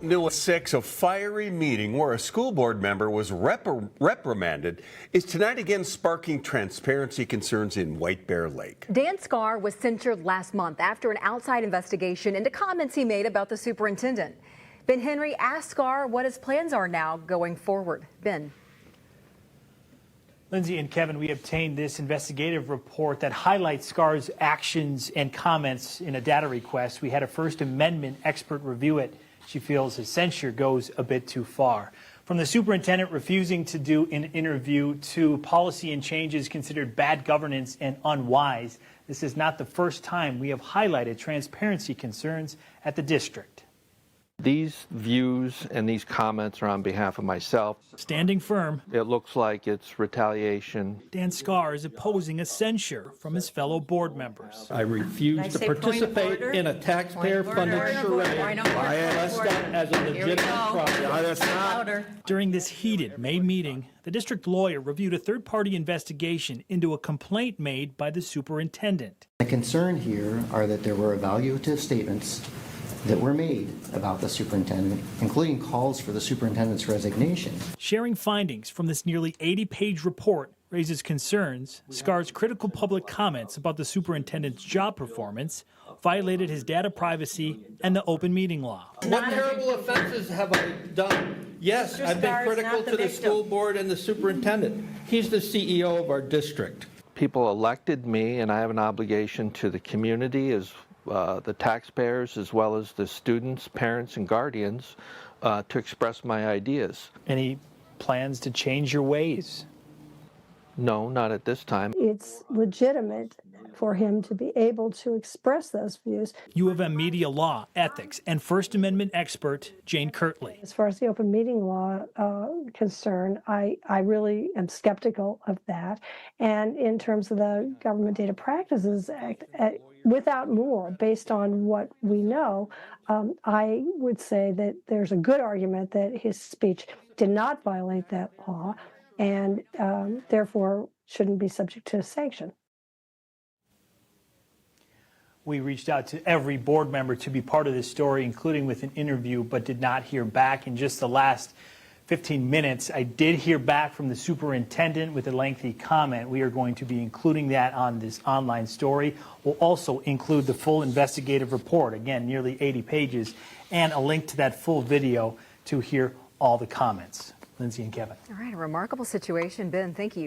New 6, a fiery meeting where a school board member was reprimanded is tonight again sparking transparency concerns in White Bear Lake. Dan Scarr was censured last month after an outside investigation into comments he made about the superintendent. Ben Henry asked Scarr what his plans are now going forward. Ben. Lindsay and Kevin, we obtained this investigative report that highlights Scarr's actions and comments in a data request. We had a First Amendment expert review it. She feels his censure goes a bit too far. From the superintendent refusing to do an interview to policy and changes considered bad governance and unwise, this is not the first time we have highlighted transparency concerns at the district. These views and these comments are on behalf of myself. Standing firm, it looks like it's retaliation. Dan Scarr is opposing a censure from his fellow board members. I refuse to participate in a taxpayer-funded charade. I ask that as a legitimate process. During this heated May meeting, the district lawyer reviewed a third-party investigation into a complaint made by the superintendent. The concern here are that there were evaluative statements that were made about the superintendent, including calls for the superintendent's resignation. Sharing findings from this nearly 80-page report raises concerns. Scarr's critical public comments about the superintendent's job performance violated his data privacy and the open meeting law. What terrible offenses have I done? Yes, I've been critical to the school board and the superintendent. He's the CEO of our district. People elected me, and I have an obligation to the community as the taxpayers, as well as the students, parents, and guardians, to express my ideas. Any plans to change your ways? No, not at this time. It's legitimate for him to be able to express those views. U of M media law, ethics, and First Amendment expert Jane Kirtley. As far as the open meeting law concern, I really am skeptical of that. And in terms of the Government Data Practices Act, without more, based on what we know, I would say that there's a good argument that his speech did not violate that law and therefore shouldn't be subject to sanction. We reached out to every board member to be part of this story, including with an interview, but did not hear back. In just the last 15 minutes, I did hear back from the superintendent with a lengthy comment. We are going to be including that on this online story. We'll also include the full investigative report, again, nearly 80 pages, and a link to that full video to hear all the comments. Lindsay and Kevin. All right, a remarkable situation. Ben, thank you.